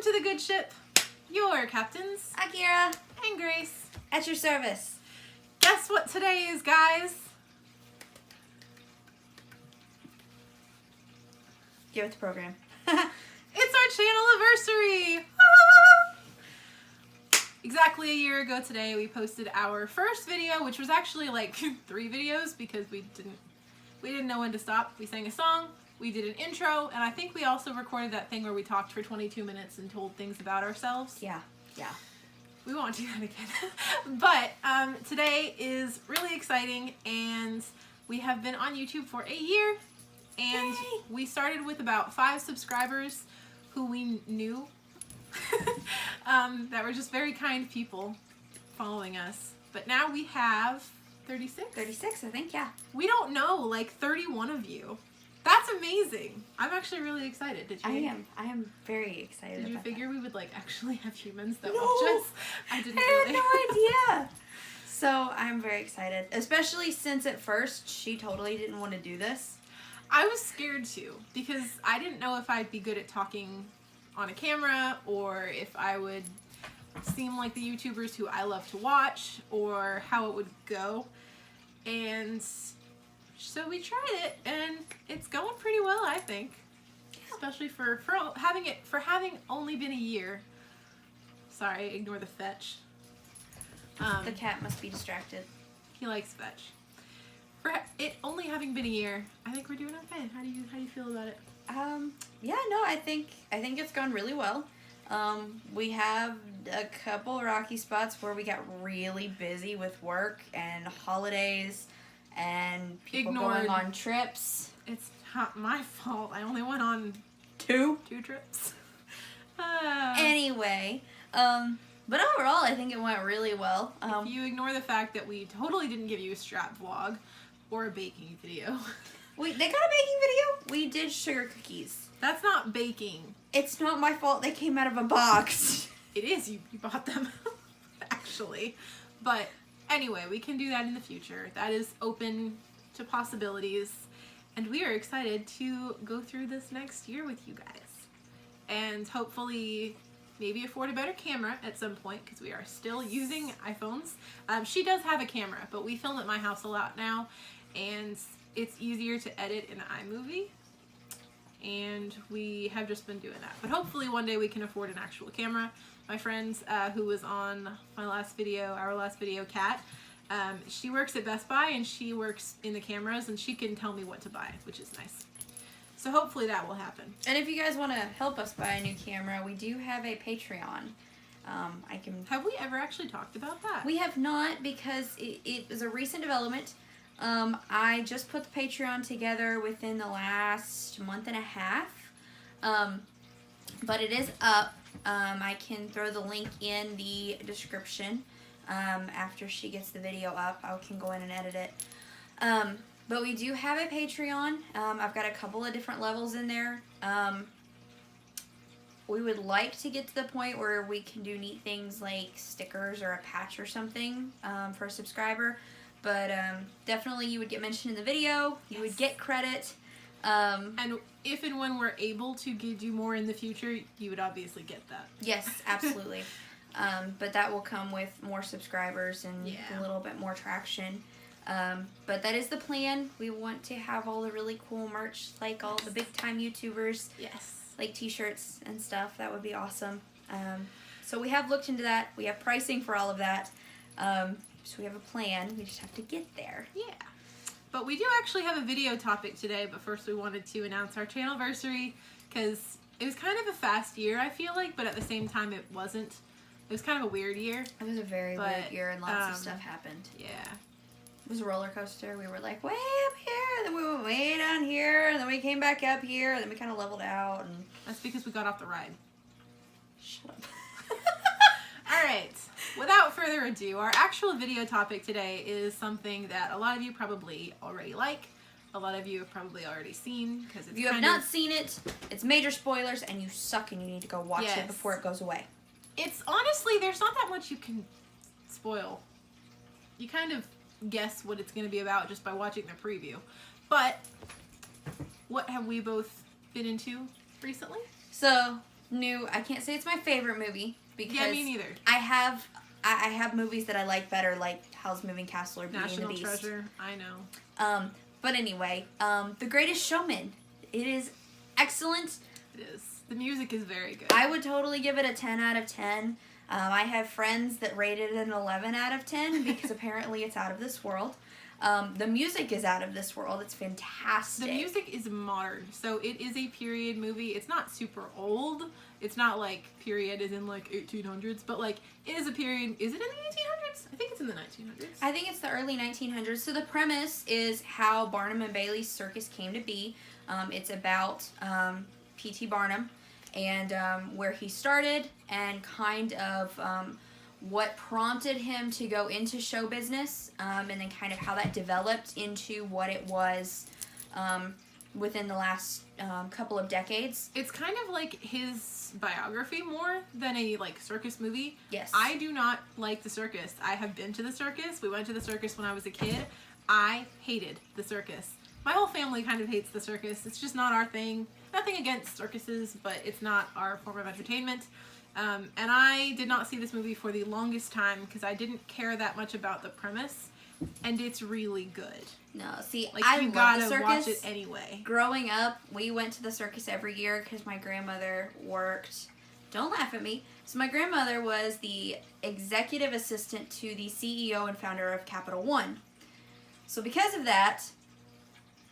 to the good ship. Your captains, Akira, and Grace. at your service. Guess what today is, guys? Give it the program. It's our channel-versary! Exactly a year ago today, we posted our first video, which was actually like 3 videos because we didn't know when to stop. We sang a song, we did an intro, and I think we also recorded that thing where we talked for 22 minutes and told things about ourselves. Yeah. We won't do that again. But today is really exciting, and we have been on YouTube for a year, and Yay! we started with about 5 subscribers who we knew that were just very kind people following us. But now we have 36? 36, I think, yeah. We don't know, like 31 of you. That's amazing. I'm actually really excited. Did you? I am very excited. Did you about figure we would like actually have humans that No! watch us? I didn't I really. had no idea. So I'm very excited, especially since at first she totally didn't want to do this. I was scared too because I didn't know if I'd be good at talking on a camera or if I would seem like the YouTubers who I love to watch or how it would go. And so we tried it and it's going pretty well, I think. Especially for having only been a year. Sorry, ignore the fetch. The cat must be distracted. He likes fetch. For it only having been a year, I think we're doing okay. How do you feel about it? Yeah, no, I think it's gone really well. We have a couple rocky spots where we got really busy with work and holidays and people going on trips. It's not my fault. I only went on 2 trips. Anyway, but overall, I think it went really well. If you ignore the fact that we totally didn't give you a strap vlog or a baking video. They got a baking video. We did sugar cookies. That's not baking. It's not my fault they came out of a box. It is. You bought them, actually. But anyway, we can do that in the future. That is open to possibilities. And we are excited to go through this next year with you guys. And hopefully maybe afford a better camera at some point because we are still using iPhones. She does have a camera, but we film at my house a lot now. And it's easier to edit in iMovie. And we have just been doing that. But hopefully one day we can afford an actual camera. My friend who was on our last video, Kat, she works at Best Buy and she works in the cameras and she can tell me what to buy, which is nice. So hopefully that will happen. And if you guys want to help us buy a new camera, we do have a Patreon. Have we ever actually talked about that? We have not because it was a recent development. I just put the Patreon together within the last month and a half. But it is up. I can throw the link in the description. After she gets the video up, I can go in and edit it. But we do have a Patreon. I've got a couple of different levels in there. We would like to get to the point where we can do neat things like stickers or a patch or something for a subscriber. But definitely you would get mentioned in the video. You would get credit. And if and when we're able to do more in the future, you would obviously get that. Yes, absolutely. But that will come with more subscribers and a little bit more traction. But that is the plan. We want to have all the really cool merch like all the big time YouTubers. Yes. Like t-shirts and stuff. That would be awesome. So we have looked into that. We have pricing for all of that. So we have a plan. We just have to get there. Yeah. But we do actually have a video topic today, but first we wanted to announce our channelversary because it was kind of a fast year, I feel like, but at the same time it wasn't. It was kind of a weird year. It was a very weird year and lots of stuff happened. Yeah. It was a roller coaster. We were like way up here, then we went way down here, and then we came back up here, and then we kind of leveled out. And that's because we got off the ride. Shut up. Alright, without further ado, our actual video topic today is something that a lot of you probably already like. A lot of you have probably already seen. Because if you have not seen it, it's major spoilers and you suck and you need to go watch it before it goes away. It's honestly, there's not that much you can spoil. You kind of guess what it's going to be about just by watching the preview. But what have we both been into recently? So new. I can't say it's my favorite movie because Yeah, me neither. I have movies that I like better, like Howl's Moving Castle or Beauty and the Beast. National Treasure. I know. But anyway, The Greatest Showman. It is excellent. It is. The music is very good. I would totally give it a 10 out of 10. I have friends that rated it an 11 out of 10 because apparently it's out of this world. The music is out of this world. It's fantastic. The music is modern, so it is a period movie. It's not super old. It's not like period is in like 1800s, but like it is a period. Is it in the 1800s? I think it's in the 1900s. I think it's the early 1900s. So the premise is how Barnum and Bailey's circus came to be. It's about P.T. Barnum and where he started and kind of what prompted him to go into show business, and then kind of how that developed into what it was within the last couple of decades. It's kind of like his biography more than a like circus movie. Yes. I do not like the circus. I have been to the circus. We went to the circus when I was a kid. I hated the circus. My whole family kind of hates the circus. It's just not our thing. Nothing against circuses, but it's not our form of entertainment. And I did not see this movie for the longest time because I didn't care that much about the premise, and it's really good. No, see, Like I you love gotta the circus. watch it anyway. Growing up, we went to the circus every year because my grandmother worked. Don't laugh at me. So my grandmother was the executive assistant to the CEO and founder of Capital One. So because of that,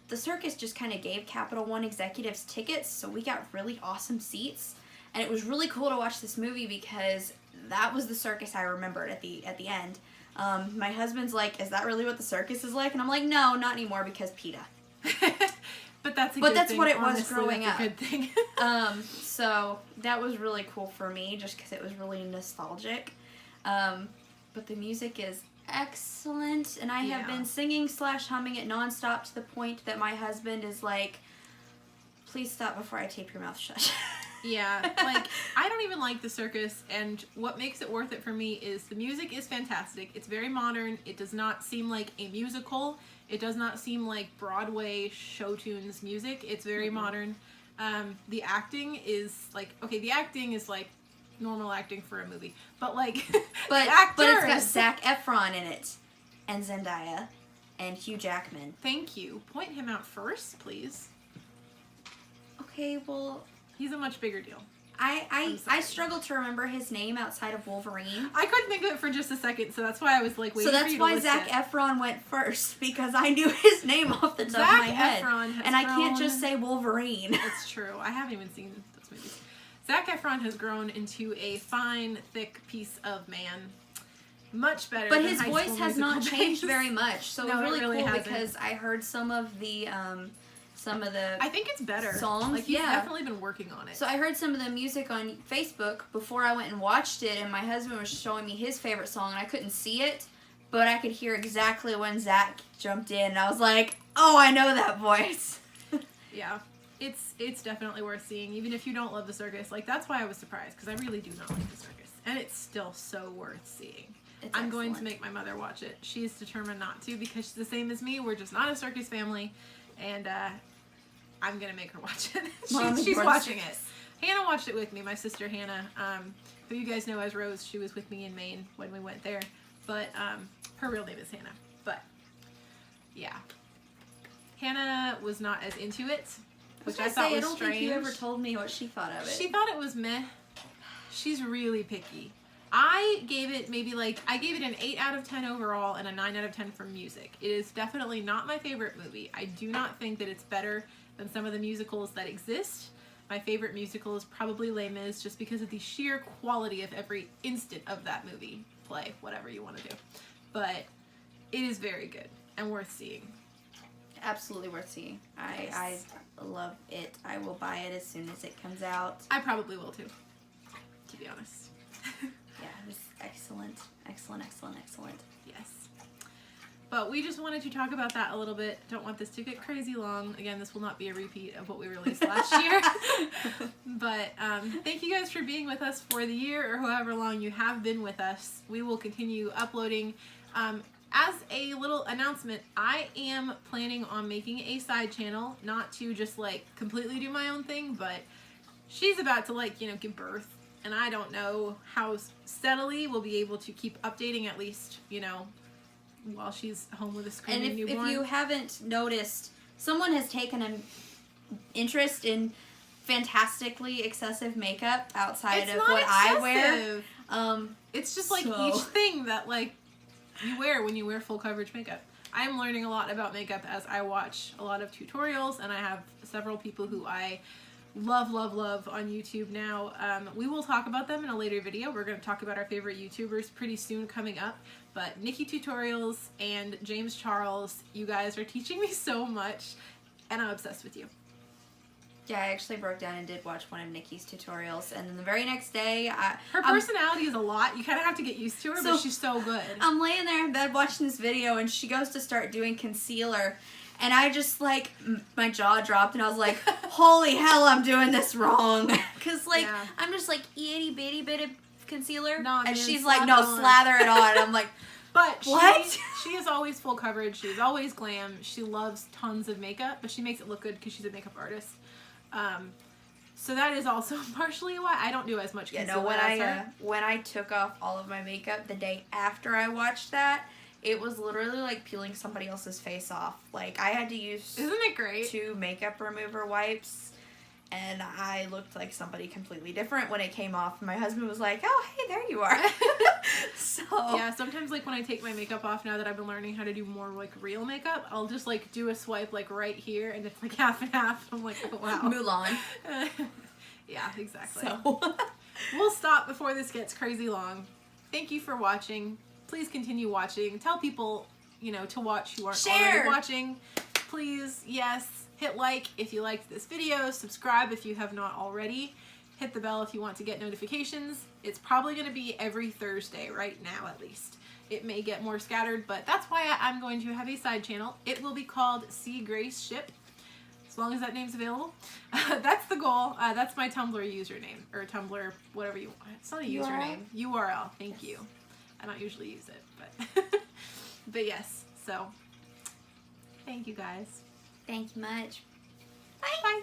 the circus just kind of gave Capital One executives tickets, so we got really awesome seats. And it was really cool to watch this movie because that was the circus I remembered at the end. My husband's like, "Is that really what the circus is like?" And I'm like, "No, not anymore because PETA." But that's But good that's thing. what it was Honestly, growing that's up. a good thing. So that was really cool for me just because it was really nostalgic. But the music is excellent, and I have been singing / humming it nonstop to the point that my husband is like, "Please stop before I tape your mouth shut." Yeah, like, I don't even like the circus, and what makes it worth it for me is the music is fantastic. It's very modern. It does not seem like a musical. It does not seem like Broadway show tunes music. It's very modern. The acting is, like, okay, the acting is, like, normal acting for a movie, but, like, but the actors... But it's got Zac Efron in it, and Zendaya, and Hugh Jackman. Thank you. Point him out first, please. Okay, well... He's a much bigger deal. I struggle to remember his name outside of Wolverine. I couldn't think of it for just a second, so that's why I was like waiting so for that's you to why list Zac it. Efron went first, because I knew his name off the top of my head. Efron has and I can't grown- just say Wolverine. It's true. I haven't even seen those movies. Zac Efron has grown into a fine, thick piece of man. Much better But than his High voice School has not Musical changed days. very much, so No, it was it really, really cool hasn't. because I heard some of the I think it's better. songs. Like, he's yeah. definitely been working on it. So I heard some of the music on Facebook before I went and watched it, and my husband was showing me his favorite song, and I couldn't see it, but I could hear exactly when Zach jumped in, and I was like, "Oh, I know that voice." Yeah. It's definitely worth seeing, even if you don't love the circus. Like, that's why I was surprised, because I really do not like the circus. And it's still so worth seeing. It's I'm going to excellent. make my mother watch it. She's determined not to, because she's the same as me. We're just not a circus family. And, I'm going to make her watch it. she's watching it. Hannah watched it with me. My sister Hannah, who you guys know as Rose, she was with me in Maine when we went there. But her real name is Hannah. But, yeah. Hannah was not as into it, which I thought was I don't strange. think you ever told me what she thought of it. She thought it was meh. She's really picky. I gave it an 8 out of 10 overall and a 9 out of 10 for music. It is definitely not my favorite movie. I do not think that it's better than some of the musicals that exist. My favorite musical is probably Les Mis, just because of the sheer quality of every instant of that movie. Play, whatever you want to do. But it is very good and worth seeing. Absolutely worth seeing. Yes. I love it. I will buy it as soon as it comes out. I probably will too, to be honest. Yeah, it was excellent. Excellent, excellent, excellent. Yes. But we just wanted to talk about that a little bit. Don't want this to get crazy long. Again, this will not be a repeat of what we released last year. But thank you guys for being with us for the year or however long you have been with us. We will continue uploading. As a little announcement, I am planning on making a side channel, not to just like completely do my own thing, but she's about to, like, you know, give birth. And I don't know how steadily we'll be able to keep updating, at least, you know, while she's home with a screaming newborn. And if you haven't noticed, someone has taken an interest in fantastically excessive makeup outside of what I wear. It's just like each thing that, like, you wear when you wear full coverage makeup. I'm learning a lot about makeup as I watch a lot of tutorials, and I have several people who I love on YouTube now. We will talk about them in a later video. We're going to talk about our favorite YouTubers pretty soon coming up. But Nikki Tutorials and James Charles, you guys are teaching me so much, and I'm obsessed with you. Yeah, I actually broke down and did watch one of Nikki's tutorials, and then the very next day, her personality is a lot. You kind of have to get used to her, but she's so good. I'm laying there in bed watching this video, and she goes to start doing concealer, and I just, like, my jaw dropped, and I was like, holy hell, I'm doing this wrong. Because, like, I'm just, like, itty bitty bit of concealer, and she's like, no, slather it on. I'm like, but what? She is always full coverage. She's always glam. She loves tons of makeup, but she makes it look good because she's a makeup artist. So that is also partially why I don't do as much concealer as her. When I took off all of my makeup the day after I watched that, it was literally like peeling somebody else's face off. Like, I had to use Isn't it great? 2 makeup remover wipes, and I looked like somebody completely different when it came off. My husband was like, oh, hey, there you are. So yeah, sometimes, like, when I take my makeup off, now that I've been learning how to do more, like, real makeup, I'll just, like, do a swipe, like, right here, and it's, like, half and half. I'm like, oh, wow. Mulan. Yeah, exactly. So we'll stop before this gets crazy long. Thank you for watching. Please continue watching. Tell people, you know, to watch who aren't already watching. Please, yes, hit like if you liked this video. Subscribe if you have not already. Hit the bell if you want to get notifications. It's probably going to be every Thursday right now, at least. It may get more scattered, but that's why I'm going to have a side channel. It will be called See Grace Ship, as long as that name's available. That's the goal. That's my Tumblr username, or Tumblr, whatever you want. It's not a username. URL. Thank you. I don't usually use it, but but yes. So thank you guys. thank you much. Bye. Bye.